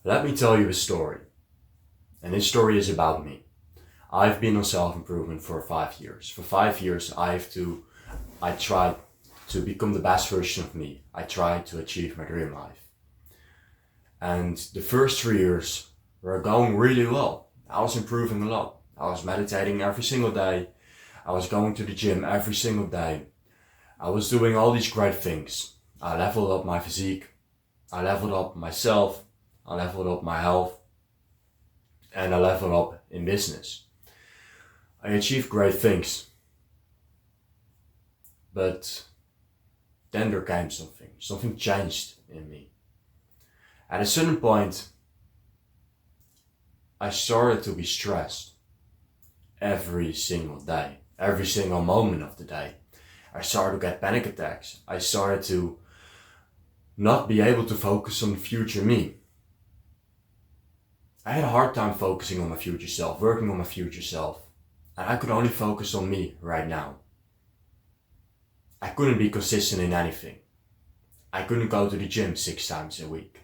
Let me tell you a story. And this story is about me. I've been on self-improvement for 5 years. For 5 years, I tried to become the best version of me. I tried to achieve my dream life. And the first 3 years were going really well. I was improving a lot. I was meditating every single day. I was going to the gym every single day. I was doing all these great things. I leveled up my physique. I leveled up myself. I leveled up my health. And I leveled up in business. I achieved great things. But then there came something. Something changed in me. At a certain point, I started to be stressed every single day, every single moment of the day. I started to get panic attacks. I started to not be able to focus on the future me. I had a hard time focusing on my future self, working on my future self. And I could only focus on me right now. I couldn't be consistent in anything. I couldn't go to the gym 6 times a week.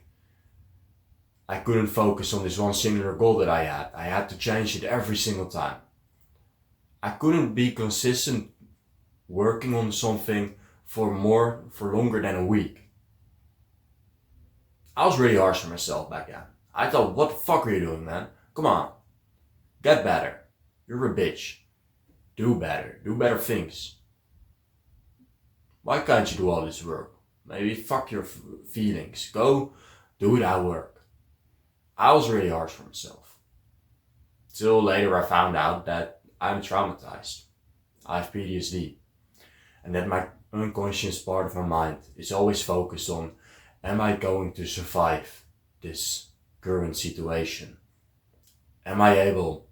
I couldn't focus on this one singular goal that I had. I had to change it every single time. I couldn't be consistent working on something for longer than a week. I was really harsh on myself back then. I thought, what the fuck are you doing, man? Come on. Get better. You're a bitch. Do better. Do better things. Why can't you do all this work? Maybe fuck your feelings. Go do that work. I was really harsh for myself. Till later I found out that I'm traumatized. I have PTSD. And that my unconscious part of my mind is always focused on, am I going to survive this current situation? Am I able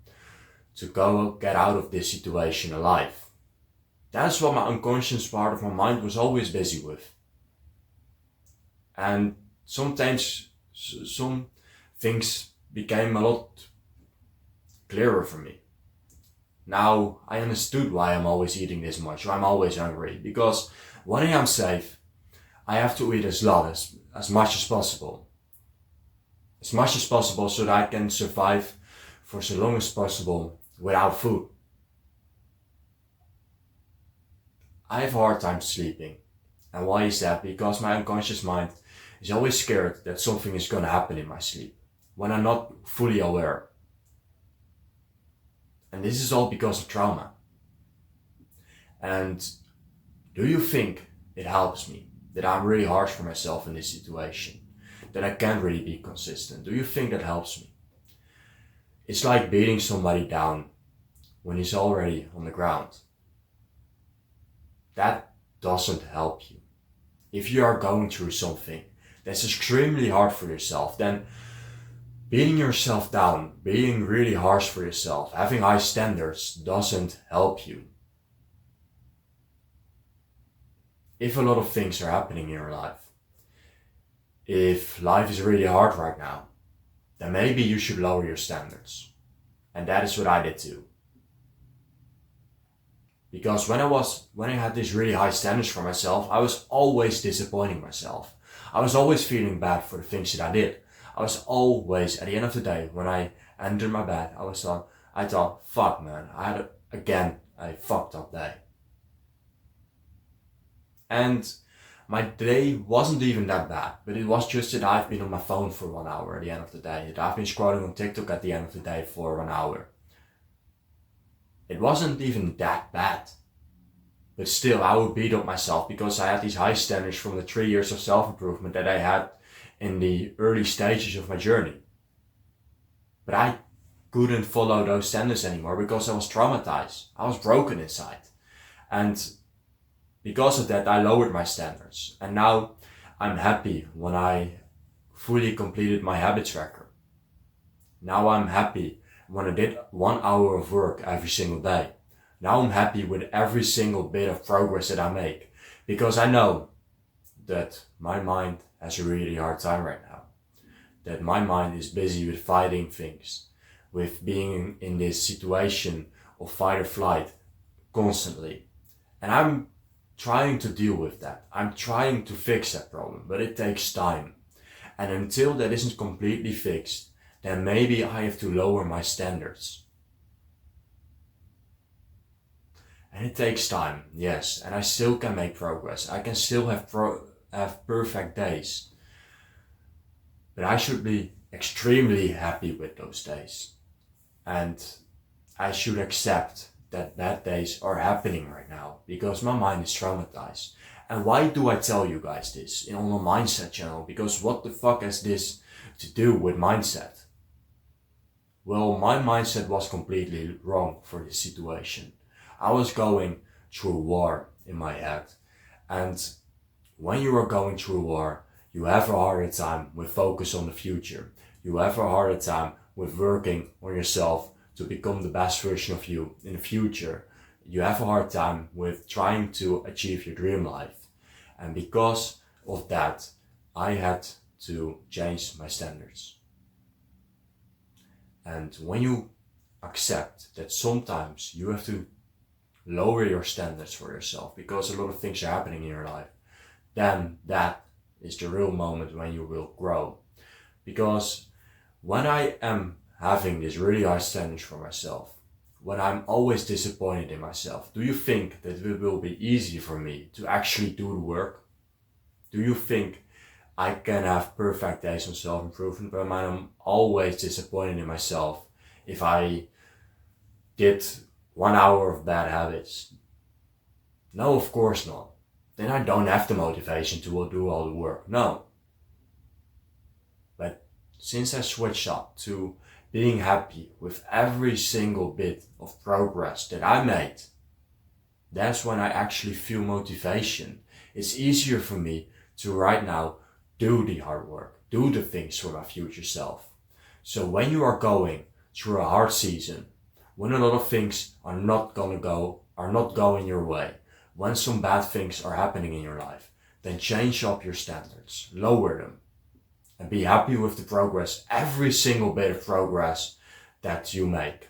to get out of this situation alive? That's what my unconscious part of my mind was always busy with. And sometimes some things became a lot clearer for me. Now I understood why I'm always eating this much, why I'm always hungry. Because when I am safe, I have to eat as much as possible. As much as possible so that I can survive for so long as possible without food. I have a hard time sleeping. And why is that? Because my unconscious mind is always scared that something is going to happen in my sleep when I'm not fully aware. And this is all because of trauma. And do you think it helps me that I'm really harsh for myself in this situation? That I can't really be consistent? Do you think that helps me? It's like beating somebody down when he's already on the ground. That doesn't help you. If you are going through something that's extremely hard for yourself, then beating yourself down, being really harsh for yourself, having high standards doesn't help you. If a lot of things are happening in your life, if life is really hard right now, then maybe you should lower your standards. And that is what I did too. Because when I had these really high standards for myself, I was always disappointing myself. I was always feeling bad for the things that I did. I was always, at the end of the day, when I entered my bed, I thought, fuck man, I had a fucked up day. And my day wasn't even that bad, but it was just that I've been on my phone for 1 hour at the end of the day. That I've been scrolling on TikTok at the end of the day for 1 hour. It wasn't even that bad. But still, I would beat up myself because I had these high standards from the 3 years of self-improvement that I had in the early stages of my journey. But I couldn't follow those standards anymore because I was traumatized. I was broken inside. And because of that, I lowered my standards. And now I'm happy when I fully completed my habit tracker. Now I'm happy when I did 1 hour of work every single day. Now I'm happy with every single bit of progress that I make. Because I know that my mind has a really hard time right now. That my mind is busy with fighting things. With being in this situation of fight or flight constantly. And I'm trying to deal with that. I'm trying to fix that problem, but it takes time. And until that isn't completely fixed, then maybe I have to lower my standards. And it takes time, yes, and I still can make progress. I can still have perfect days. But I should be extremely happy with those days. And I should accept that bad days are happening right now because my mind is traumatized. And why do I tell you guys this on a mindset channel? Because what the fuck has this to do with mindset? Well, my mindset was completely wrong for this situation. I was going through war in my head. And when you are going through war, you have a harder time with focus on the future. You have a harder time with working on yourself to become the best version of you in the future. You have a hard time with trying to achieve your dream life. And because of that, I had to change my standards. And when you accept that sometimes you have to lower your standards for yourself because a lot of things are happening in your life, then that is the real moment when you will grow. Because when I am having this really high standards for myself, when I'm always disappointed in myself, do you think that it will be easy for me to actually do the work? Do you think I can have perfect days on self-improvement when I'm always disappointed in myself if I did 1 hour of bad habits? No, of course not. Then I don't have the motivation to do all the work. No. But since I switched up to being happy with every single bit of progress that I made, that's when I actually feel motivation. It's easier for me to right now do the hard work, do the things for my future self. So when you are going through a hard season, when a lot of things are not going your way, when some bad things are happening in your life, then change up your standards, lower them, and be happy with the progress, every single bit of progress that you make.